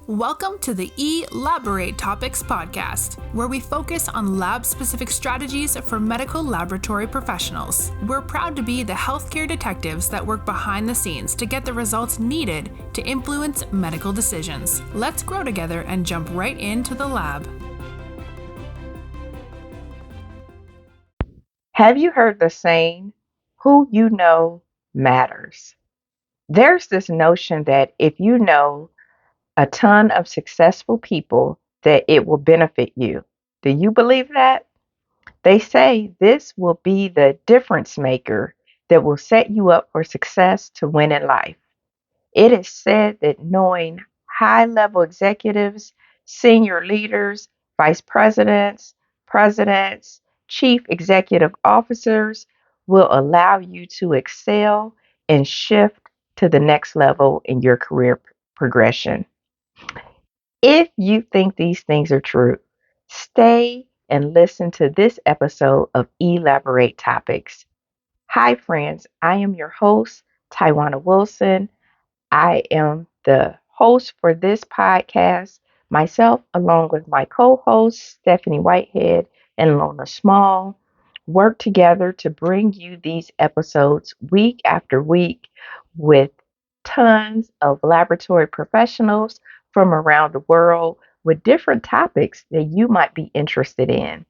Welcome to the Elaborate Topics podcast, where we focus on lab-specific strategies for medical laboratory professionals. We're proud to be the healthcare detectives that work behind the scenes to get the results needed to influence medical decisions. Let's grow together and jump right into the lab. Have you heard the saying, who you know matters? There's this notion that if you know a ton of successful people, that it will benefit you. Do you believe that? They say this will be the difference maker that will set you up for success to win in life. It is said that knowing high level executives, senior leaders, vice presidents, presidents, chief executive officers will allow you to excel and shift to the next level in your career progression. If you think these things are true, stay and listen to this episode of Elaborate Topics. Hi, friends. I am your host, Tywauna Wilson. I am the host for this podcast. Myself, along with my co hosts, Stephanie Whitehead and Lona Small, work together to bring you these episodes week after week with tons of laboratory professionals from around the world with different topics that you might be interested in.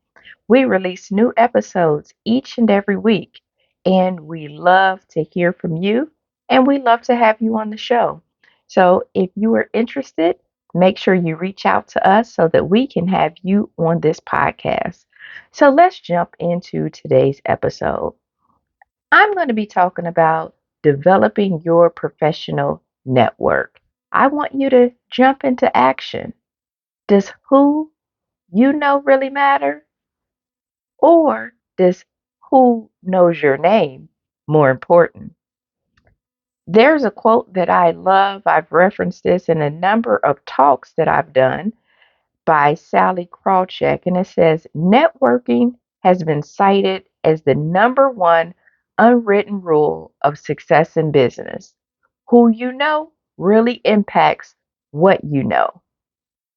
We release new episodes each and every week, and we love to hear from you and we love to have you on the show. So if you are interested, make sure you reach out to us so that we can have you on this podcast. So let's jump into today's episode. I'm going to be talking about developing your professional network. I want you to jump into action. Does who you know really matter? Or does who knows your name more important? There's a quote that I love. I've referenced this in a number of talks that I've done by Sally Krawcheck, and it says, networking has been cited as the number one unwritten rule of success in business. Who you know really impacts what you know.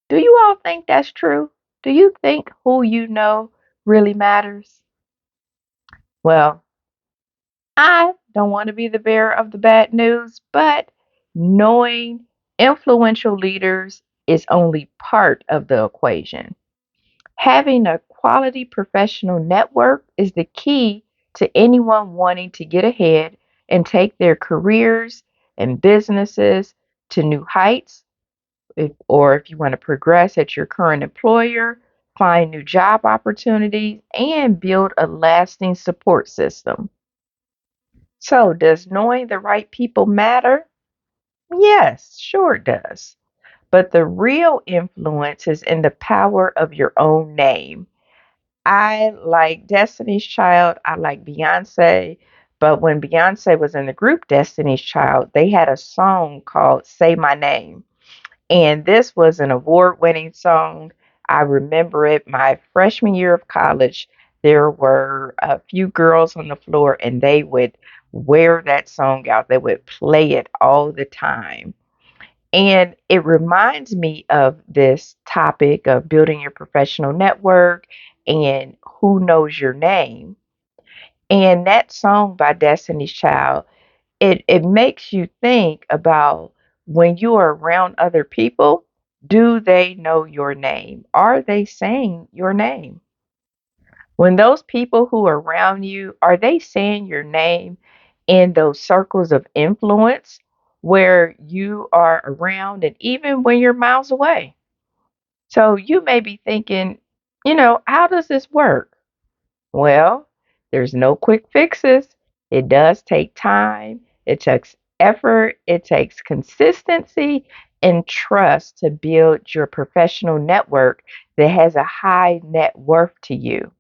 Do you all think that's true? Do you think who you know really matters? Well, I don't want to be the bearer of the bad news, but knowing influential leaders is only part of the equation. Having a quality professional network is the key to anyone wanting to get ahead and take their careers and businesses to new heights, or if you want to progress at your current employer, find new job opportunities, and build a lasting support system. So, does knowing the right people matter? Yes, sure it does. But the real influence is in the power of your own name. I like Destiny's Child, I like Beyonce, but when Beyonce was in the group Destiny's Child, they had a song called Say My Name. And this was an award winning song. I remember it my freshman year of college. There were a few girls on the floor, and they would wear that song out. They would play it all the time. And it reminds me of this topic of building your professional network and who knows your name. And that song by Destiny's Child, it makes you think about when you are around other people, do they know your name? Are they saying your name? When those people who are around you, are they saying your name in those circles of influence where you are around and even when you're miles away? So you may be thinking, how does this work? Well, there's no quick fixes. It does take time, it takes effort, it takes consistency and trust to build your professional network that has a high net worth to you.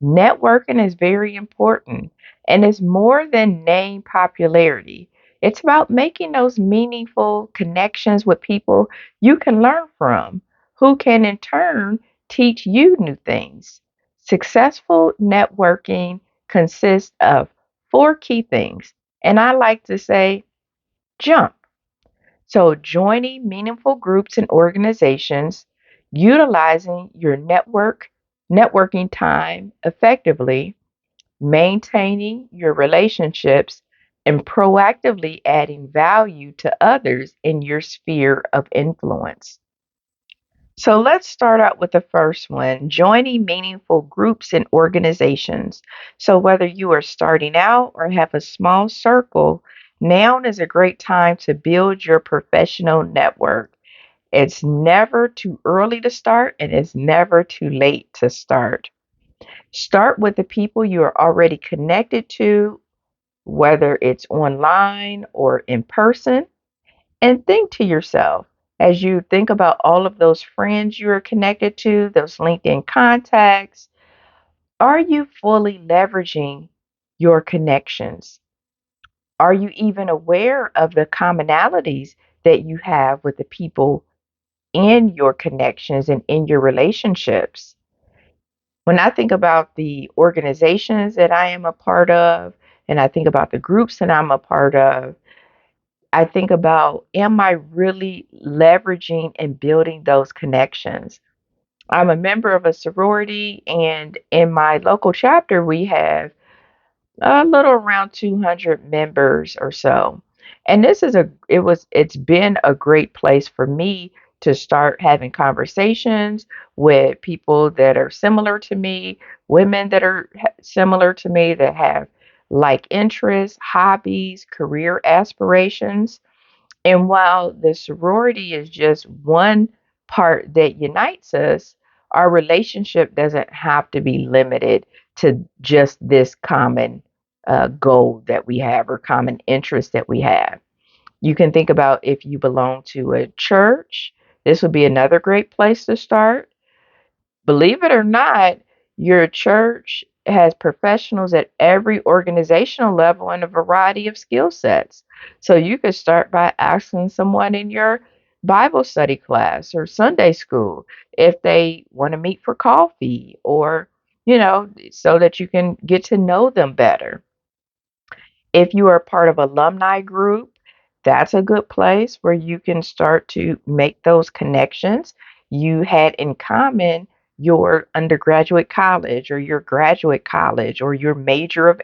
Networking is very important and it's more than name popularity. It's about making those meaningful connections with people you can learn from, who can in turn teach you new things. Successful networking consists of four key things, and I like to say jump. So, joining meaningful groups and organizations, utilizing your networking time effectively, maintaining your relationships, and proactively adding value to others in your sphere of influence. So let's start out with the first one, joining meaningful groups and organizations. So whether you are starting out or have a small circle, now is a great time to build your professional network. It's never too early to start and it's never too late to start. Start with the people you are already connected to, whether it's online or in person. And think to yourself, as you think about all of those friends you are connected to, those LinkedIn contacts, are you fully leveraging your connections? Are you even aware of the commonalities that you have with the people in your connections and in your relationships? When I think about the organizations that I am a part of, and I think about the groups that I'm a part of, I think about, am I really leveraging and building those connections? I'm a member of a sorority, and in my local chapter, we have a little around 200 members or so. And it's been a great place for me to start having conversations with people that are similar to me, women that are similar to me that have like interests, hobbies, career aspirations. And while the sorority is just one part that unites us, our relationship doesn't have to be limited to just this common goal that we have or common interest that we have. You can think about if you belong to a church, this would be another great place to start. Believe it or not, your church has professionals at every organizational level and a variety of skill sets. So you could start by asking someone in your Bible study class or Sunday school if they want to meet for coffee or, so that you can get to know them better. If you are part of alumni group, that's a good place where you can start to make those connections. You had in common your undergraduate college or your graduate college or your major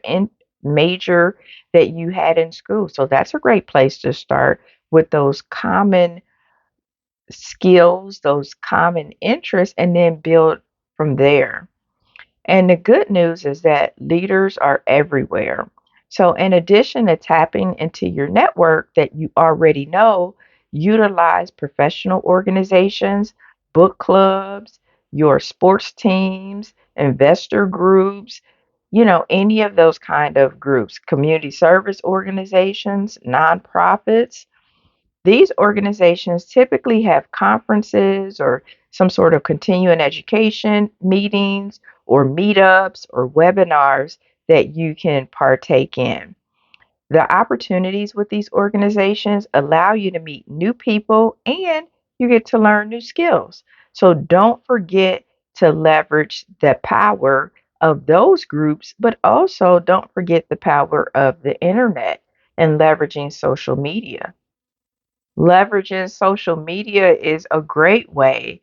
that you had in school. So that's a great place to start with those common skills, those common interests, and then build from there. And the good news is that leaders are everywhere. So, in addition to tapping into your network that you already know, utilize professional organizations, book clubs, your sports teams, investor groups, any of those kind of groups, community service organizations, nonprofits. These organizations typically have conferences or some sort of continuing education meetings or meetups or webinars that you can partake in. The opportunities with these organizations allow you to meet new people and you get to learn new skills. So don't forget to leverage the power of those groups, but also don't forget the power of the internet and leveraging social media. Leveraging social media is a great way.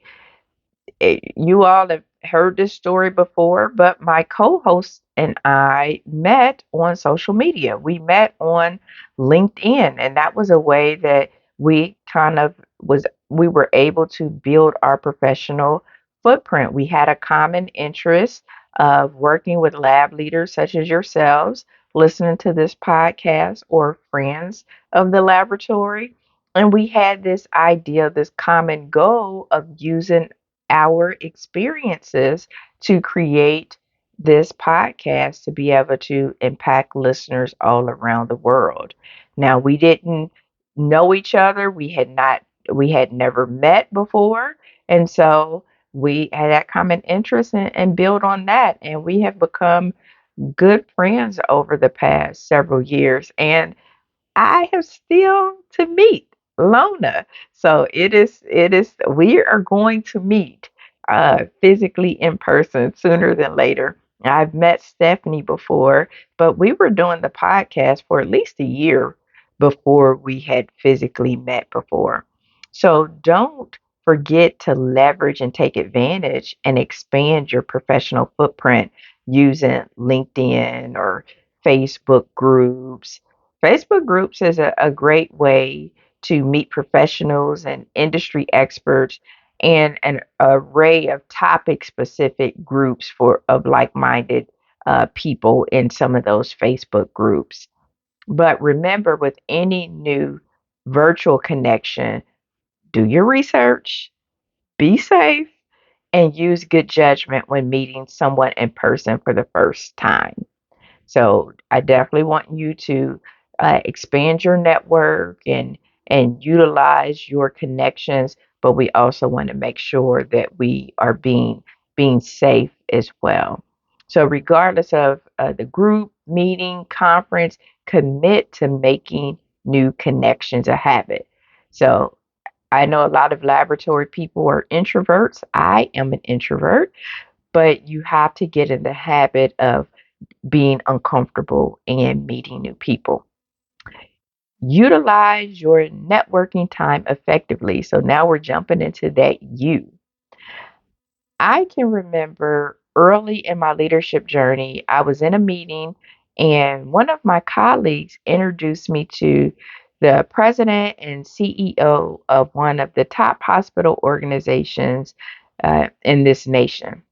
You all have heard this story before, but my co-host and I met on social media. We met on LinkedIn, and that was a way that we kind of was we were able to build our professional footprint. We had a common interest of working with lab leaders such as yourselves, listening to this podcast, or friends of the laboratory. And we had this idea, this common goal of using our experiences to create this podcast to be able to impact listeners all around the world. Now, we didn't know each other. We had never met before. And so we had that common interest and build on that. And we have become good friends over the past several years. And I have still to meet Lona. So we are going to meet physically in person sooner than later. I've met Stephanie before, but we were doing the podcast for at least a year before we had physically met before. So don't forget to leverage and take advantage and expand your professional footprint using LinkedIn or Facebook groups. Facebook groups is a great way to meet professionals and industry experts and an array of topic specific groups for of like-minded people in some of those Facebook groups. But remember, with any new virtual connection, do your research, be safe, and use good judgment when meeting someone in person for the first time. So I definitely want you to expand your network and utilize your connections, but we also want to make sure that we are being safe as well. So regardless of the group, meeting, conference, commit to making new connections a habit. So I know a lot of laboratory people are introverts. I am an introvert, but you have to get in the habit of being uncomfortable and meeting new people. Utilize your networking time effectively. So now we're jumping into that you. I can remember early in my leadership journey, I was in a meeting and one of my colleagues introduced me to the president and CEO of one of the top hospital organizations in this nation.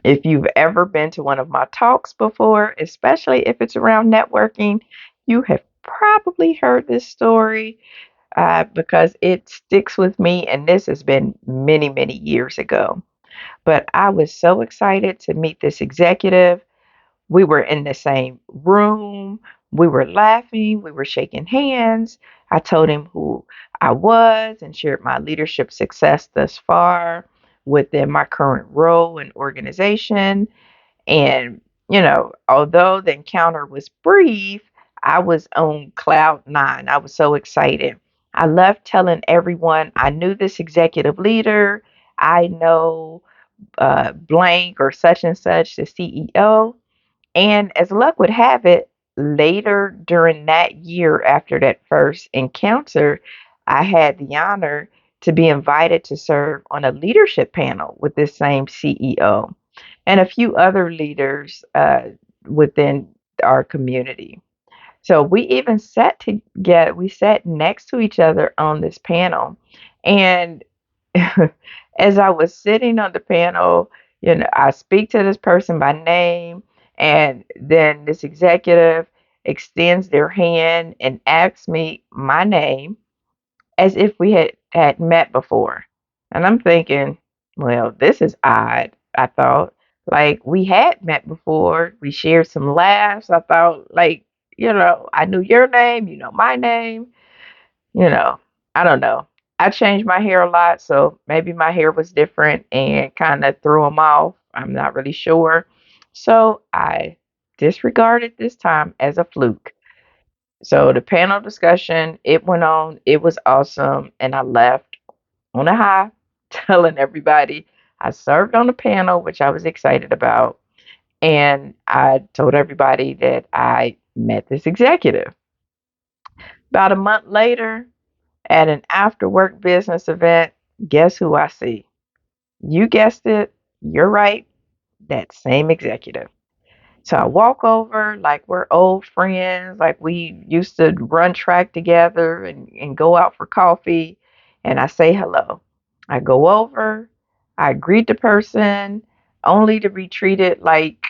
If you've ever been to one of my talks before, especially if it's around networking, you have probably heard this story because it sticks with me, and this has been many, many years ago. But I was so excited to meet this executive. We were in the same room, we were laughing, we were shaking hands. I told him who I was and shared my leadership success thus far within my current role and organization. And, although the encounter was brief, I was on cloud nine. I was so excited. I left telling everyone I knew this executive leader. I know blank or such and such, the CEO. And as luck would have it, later during that year after that first encounter, I had the honor to be invited to serve on a leadership panel with this same CEO and a few other leaders within our community. So we even sat together, we sat next to each other on this panel. And as I was sitting on the panel, I speak to this person by name, and then this executive extends their hand and asks me my name as if we had met before. And I'm thinking, well, this is odd. I thought, like, we had met before. We shared some laughs. I thought, like, I knew your name, you know my name, you know. I don't know. I changed my hair a lot, so maybe my hair was different and kind of threw him off. I'm not really sure. So I disregarded this time as a fluke. So the panel discussion, it went on. It was awesome. And I left on a high, telling everybody I served on the panel, which I was excited about. And I told everybody that I met this executive. About a month later, at an after work business event, guess who I see? You guessed it. You're right. That same executive. So I walk over like we're old friends, like we used to run track together and go out for coffee. And I say hello. I go over, I greet the person, only to be treated like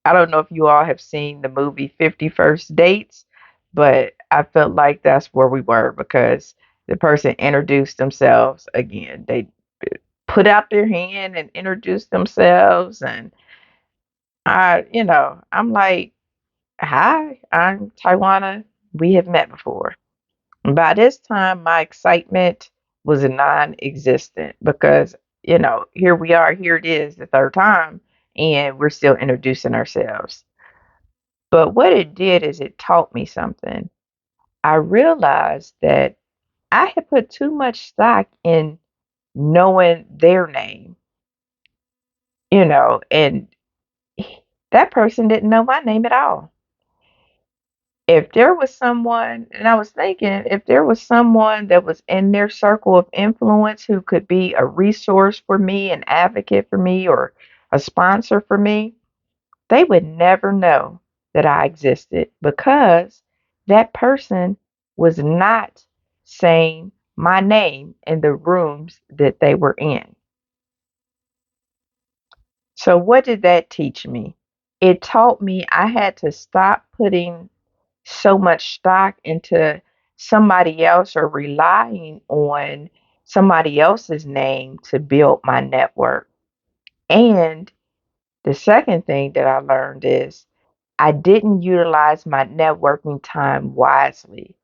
I don't know if you all have seen the movie 50 First Dates, but I felt like that's where we were because the person introduced themselves again. They put out their hand and introduced themselves. And I'm like, hi, I'm Tywauna. We have met before. And by this time, my excitement was non existent because, here we are, here it is, the third time, and we're still introducing ourselves. But what it did is it taught me something. I realized that I had put too much stock in knowing their name, and that person didn't know my name at all. If there was someone, and I was thinking, if there was someone that was in their circle of influence who could be a resource for me, an advocate for me, or a sponsor for me, they would never know that I existed because that person was not saying my name in the rooms that they were in. So, what did that teach me? It taught me I had to stop putting so much stock into somebody else or relying on somebody else's name to build my network. And the second thing that I learned is I didn't utilize my networking time wisely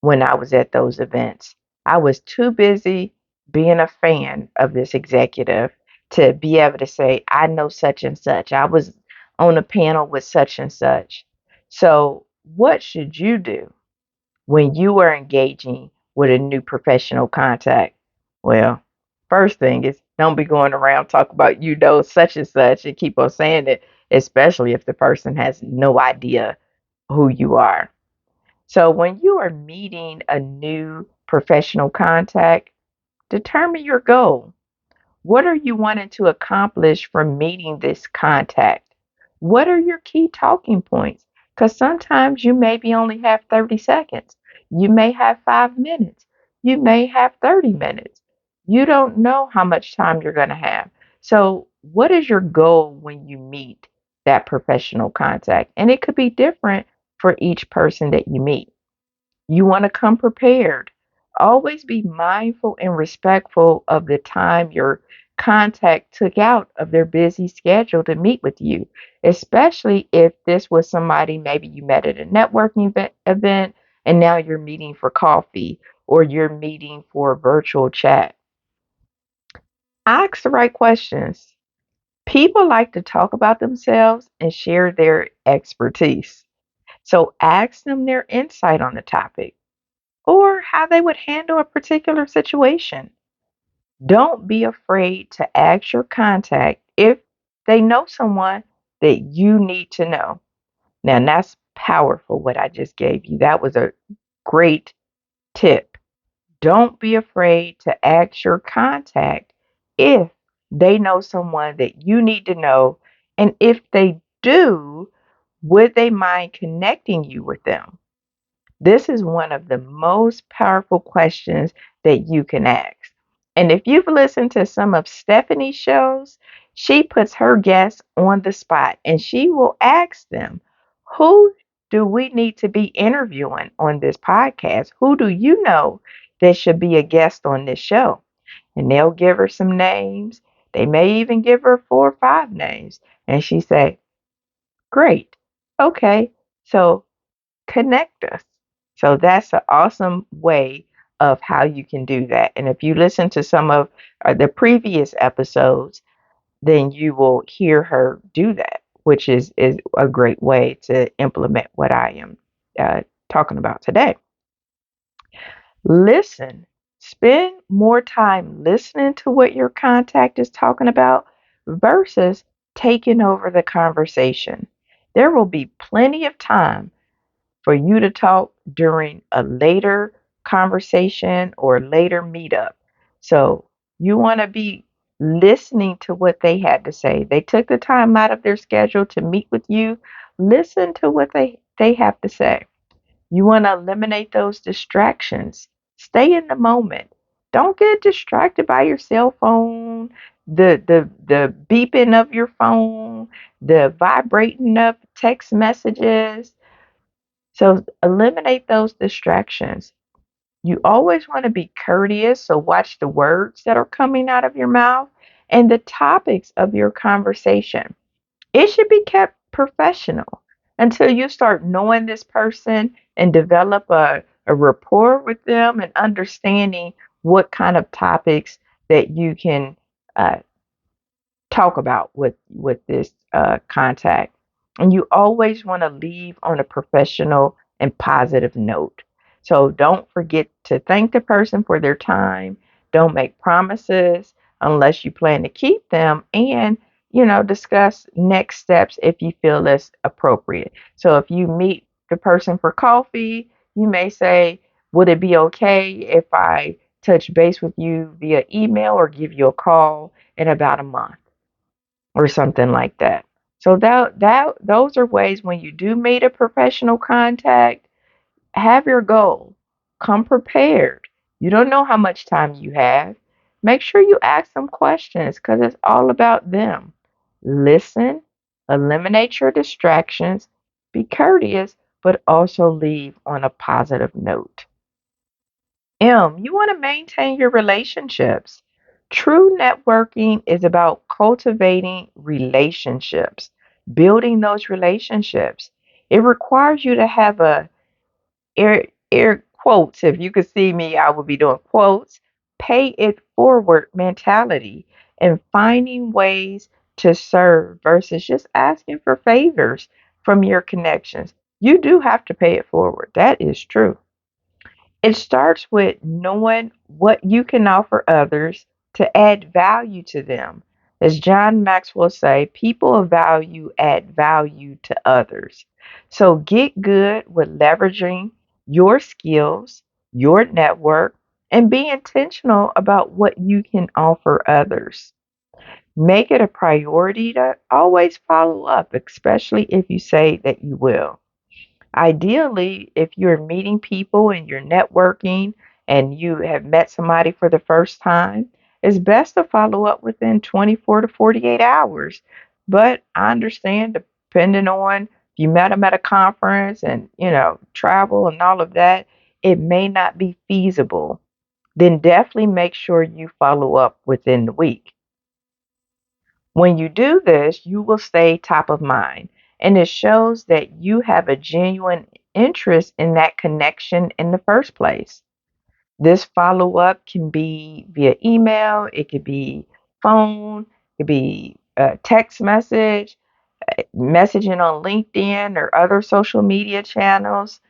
when I was at those events. I was too busy being a fan of this executive to be able to say, I know such and such. I was on a panel with such and such. So, what should you do when you are engaging with a new professional contact? Well, first thing is don't be going around talking about you know such and such and keep on saying it, especially if the person has no idea who you are. So when you are meeting a new professional contact, determine your goal. What are you wanting to accomplish from meeting this contact? What are your key talking points? Because sometimes you maybe only have 30 seconds. You may have 5 minutes. You may have 30 minutes. You don't know how much time you're going to have. So, what is your goal when you meet that professional contact? And it could be different for each person that you meet. You want to come prepared. Always be mindful and respectful of the time your contact took out of their busy schedule to meet with you, especially if this was somebody maybe you met at a networking event and now you're meeting for coffee or you're meeting for a virtual chat. Ask the right questions. People like to talk about themselves and share their expertise. So ask them their insight on the topic or how they would handle a particular situation. Don't be afraid to ask your contact if they know someone that you need to know. Now, that's powerful what I just gave you. That was a great tip. Don't be afraid to ask your contact if they know someone that you need to know. And if they do, would they mind connecting you with them? This is one of the most powerful questions that you can ask. And if you've listened to some of Stephanie's shows, she puts her guests on the spot and she will ask them, who do we need to be interviewing on this podcast? Who do you know that should be a guest on this show? And they'll give her some names. They may even give her 4 or 5 names. And she say, great. Okay. So connect us. So that's an awesome way of how you can do that. And if you listen to some of the previous episodes, then you will hear her do that, which is a great way to implement what I am talking about today. Listen. Spend more time listening to what your contact is talking about versus taking over the conversation. There will be plenty of time for you to talk during a later conversation or later meetup. So you want to be listening to what they had to say. They took the time out of their schedule to meet with you. Listen to what they have to say. You want to eliminate those distractions. Stay in the moment. Don't get distracted by your cell phone, the beeping of your phone, the vibrating of text messages. So eliminate those distractions. You always want to be courteous, so watch the words that are coming out of your mouth and the topics of your conversation. It should be kept professional until you start knowing this person and develop a rapport with them and understanding what kind of topics that you can uh, talk about with this contact. And you always want to leave on a professional and positive note. So don't forget to thank the person for their time. Don't make promises unless you plan to keep them, and discuss next steps if you feel it's appropriate. So if you meet the person for coffee, you may say, would it be okay if I touch base with you via email or give you a call in about a month or something like that. So those are ways when you do meet a professional contact, have your goal. Come prepared. You don't know how much time you have. Make sure you ask them questions because it's all about them. Listen, eliminate your distractions, be courteous, but also leave on a positive note. You want to maintain your relationships. True networking is about cultivating relationships, building those relationships. It requires you to have a air quotes. If you could see me, I would be doing quotes. Pay it forward mentality and finding ways to serve versus just asking for favors from your connections. You do have to pay it forward. That is true. It starts with knowing what you can offer others to add value to them. As John Maxwell say, people of value add value to others. So get good with leveraging your skills, your network, and be intentional about what you can offer others. Make it a priority to always follow up, especially if you say that you will. Ideally, if you're meeting people and you're networking and you have met somebody for the first time, it's best to follow up within 24 to 48 hours. But I understand, depending on if you met them at a conference and, travel and all of that, it may not be feasible. Then definitely make sure you follow up within the week. When you do this, you will stay top of mind, and it shows that you have a genuine interest in that connection in the first place. This follow up can be via email, it could be phone, it could be a text message, messaging on LinkedIn or other social media channels.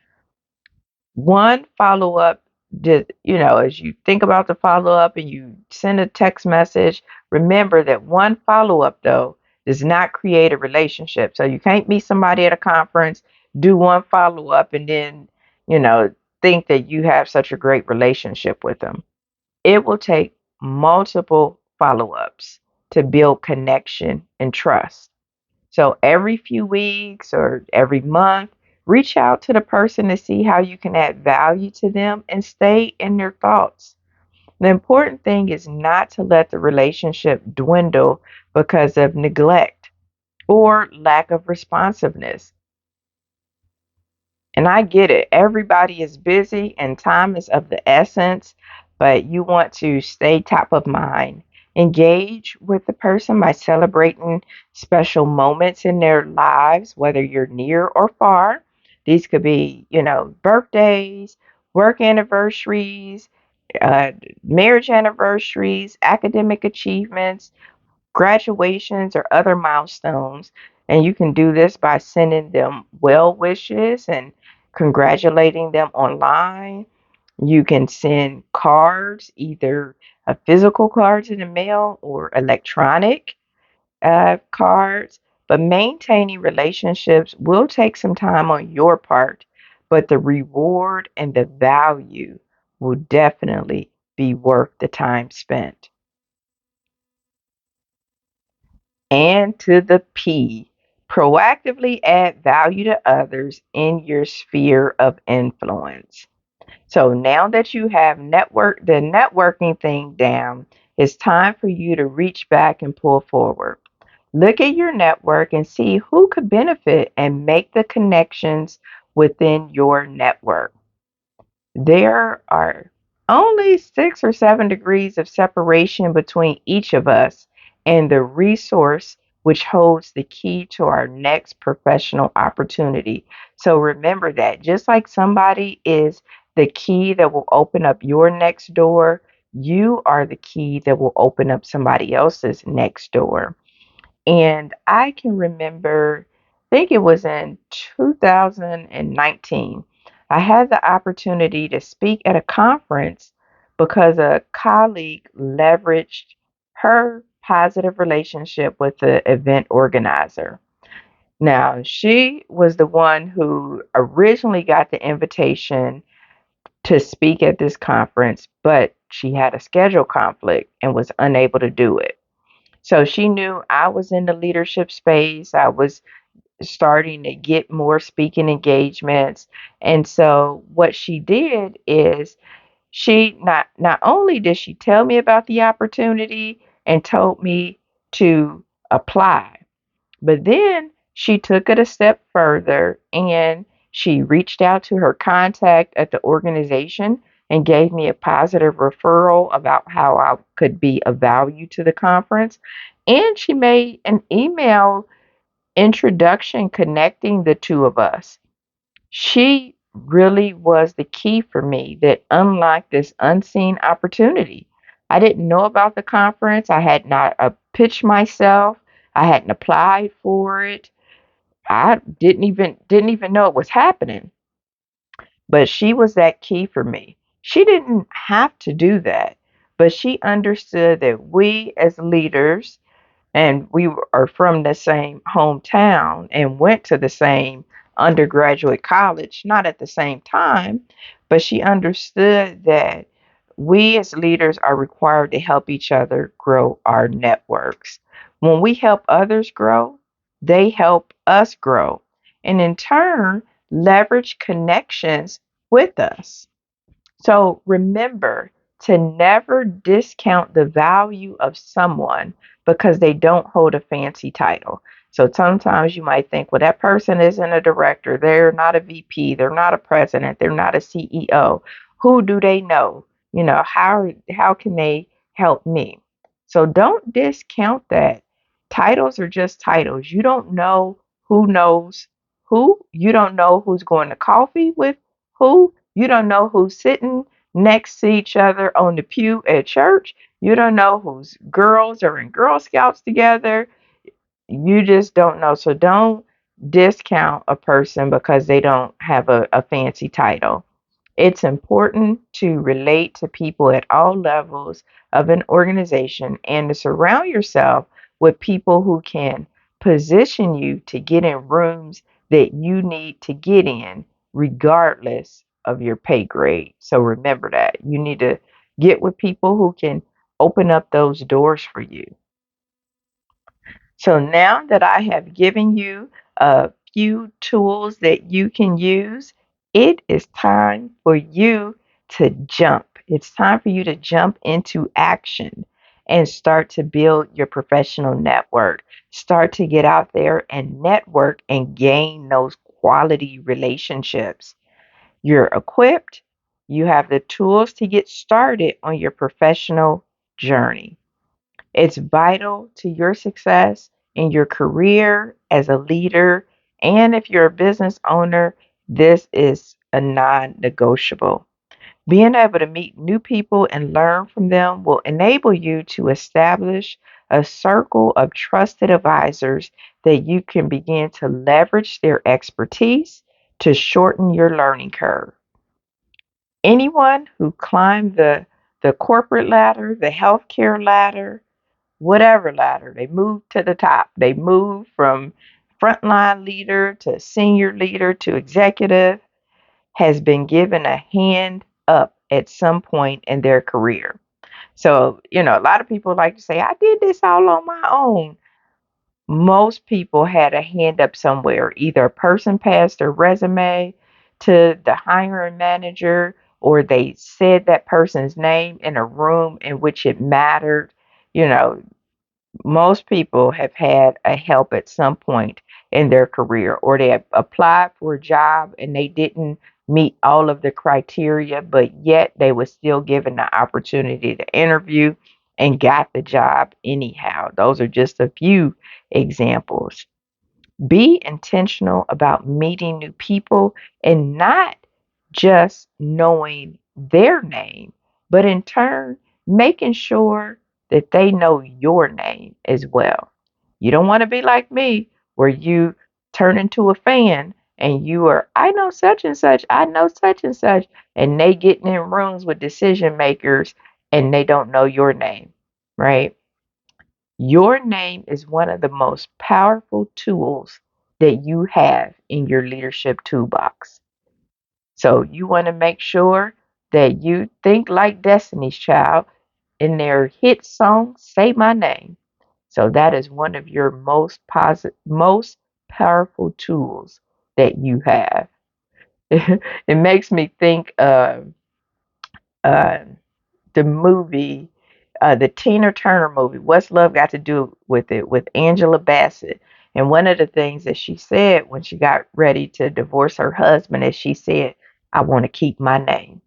One follow up, as you think about the follow up and you send a text message, remember that one follow up, though, does not create a relationship. So you can't meet somebody at a conference, do one follow up, and then, you know, think that you have such a great relationship with them. It will take multiple follow ups to build connection and trust. So every few weeks or every month, reach out to the person to see how you can add value to them and stay in their thoughts. The important thing is not to let the relationship dwindle because of neglect or lack of responsiveness. And I get it. Everybody is busy and time is of the essence, but you want to stay top of mind. Engage with the person by celebrating special moments in their lives, whether you're near or far. These could be, birthdays, work anniversaries, uh, marriage anniversaries, academic achievements, graduations, or other milestones. And you can do this by sending them well wishes and congratulating them online. You can send cards, either a physical cards in the mail or electronic cards. But maintaining relationships will take some time on your part, but the reward and the value will definitely be worth the time spent. And to the P, proactively add value to others in your sphere of influence. So now that you have the networking thing down, it's time for you to reach back and pull forward. Look at your network and see who could benefit and make the connections within your network. There are only 6 or 7 degrees of separation between each of us and the resource which holds the key to our next professional opportunity. So remember that just like somebody is the key that will open up your next door, you are the key that will open up somebody else's next door. And I can remember, I think it was in 2019, I had the opportunity to speak at a conference because a colleague leveraged her positive relationship with the event organizer. Now, she was the one who originally got the invitation to speak at this conference, but she had a schedule conflict and was unable to do it. So she knew I was in the leadership space. I was starting to get more speaking engagements. And so what she did is she not only did she tell me about the opportunity and told me to apply, but then she took it a step further and she reached out to her contact at the organization and gave me a positive referral about how I could be of value to the conference. And she made an email introduction connecting the two of us. She really was the key for me that unlocked this unseen opportunity. I didn't know about the conference. I had not pitched myself. I hadn't applied for it. I didn't even know it was happening. But she was that key for me. She didn't have to do that, but she understood that we as leaders, and we are from the same hometown and went to the same undergraduate college, not at the same time, but she understood that we as leaders are required to help each other grow our networks. When we help others grow, they help us grow, and in turn, leverage connections with us. So remember to never discount the value of someone because they don't hold a fancy title. So sometimes you might think, well, that person isn't a director, they're not a VP, they're not a president, they're not a CEO. Who do they know? How can they help me? So don't discount that. Titles are just titles. You don't know who knows who. You don't know who's going to coffee with who. You don't know who's sitting next to each other on the pew at church. You don't know whose girls are in Girl Scouts together. You just don't know. So don't discount a person because they don't have a fancy title. It's important to relate to people at all levels of an organization and to surround yourself with people who can position you to get in rooms that you need to get in, regardless of your pay grade. So remember that. You need to get with people who can open up those doors for you. So now that I have given you a few tools that you can use, it is time for you to jump. It's time for you to jump into action and start to build your professional network. Start to get out there and network and gain those quality relationships. You're equipped, you have the tools to get started on your professional journey. It's vital to your success in your career as a leader. And if you're a business owner, this is a non negotiable. Being able to meet new people and learn from them will enable you to establish a circle of trusted advisors that you can begin to leverage their expertise to shorten your learning curve. Anyone who climbed the corporate ladder, the healthcare ladder, whatever ladder. They move to the top. They move from frontline leader to senior leader to executive, has been given a hand up at some point in their career. So, a lot of people like to say, I did this all on my own. Most people had a hand up somewhere. Either a person passed their resume to the hiring manager, or they said that person's name in a room in which it mattered. You know, most people have had a help at some point in their career, or they have applied for a job and they didn't meet all of the criteria, but yet they were still given the opportunity to interview and got the job anyhow. Those are just a few examples. Be intentional about meeting new people and not just knowing their name, but in turn, making sure that they know your name as well. You don't want to be like me, where you turn into a fan and you are, I know such and such, I know such and such, and they getting in rooms with decision makers and they don't know your name, right? Your name is one of the most powerful tools that you have in your leadership toolbox. So you want to make sure that you think like Destiny's Child in their hit song, Say My Name. So that is one of your most powerful tools that you have. It makes me think of uh, the movie, the Tina Turner movie, What's Love Got to Do with It, with Angela Bassett. And one of the things that she said when she got ready to divorce her husband is she said, I want to keep my name.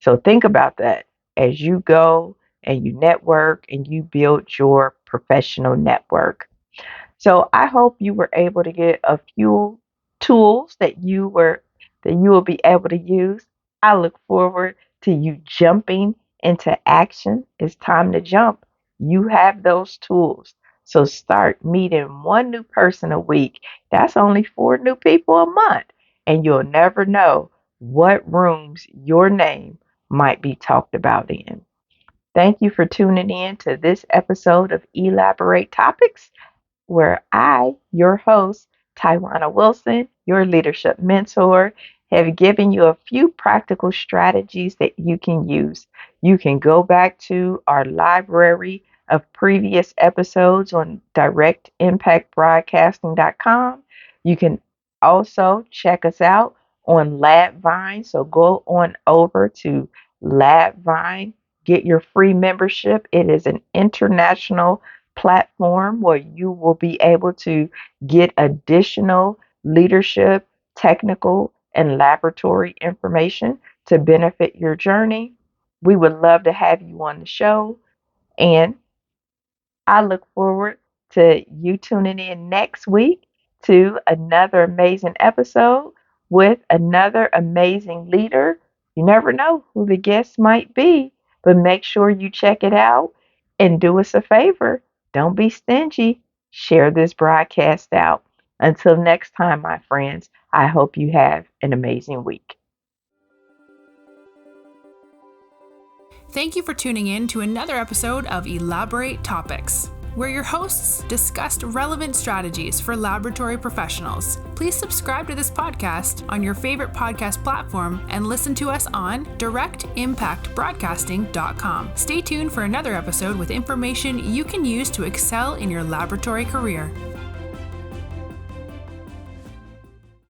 So think about that as you go and you network and you build your professional network. So I hope you were able to get a few tools that you will be able to use. I look forward to you jumping into action. It's time to jump. You have those tools. So start meeting one new person a week. That's only 4 new people a month. And you'll never know what rooms your name might be talked about in. Thank you for tuning in to this episode of Elaborate Topics, where I, your host, Tywauna Wilson, your leadership mentor, have given you a few practical strategies that you can use. You can go back to our library of previous episodes on directimpactbroadcasting.com. You can also check us out on LabVine. So go on over to LabVine, get your free membership. It is an international platform where you will be able to get additional leadership, technical, and laboratory information to benefit your journey. We would love to have you on the show, and I look forward to you tuning in next week to another amazing episode with another amazing leader. You never know who the guest might be, but make sure you check it out and do us a favor. Don't be stingy. Share this broadcast out. Until next time, my friends, I hope you have an amazing week. Thank you for tuning in to another episode of Elaborate Topics, where your hosts discussed relevant strategies for laboratory professionals. Please subscribe to this podcast on your favorite podcast platform and listen to us on directimpactbroadcasting.com. Stay tuned for another episode with information you can use to excel in your laboratory career.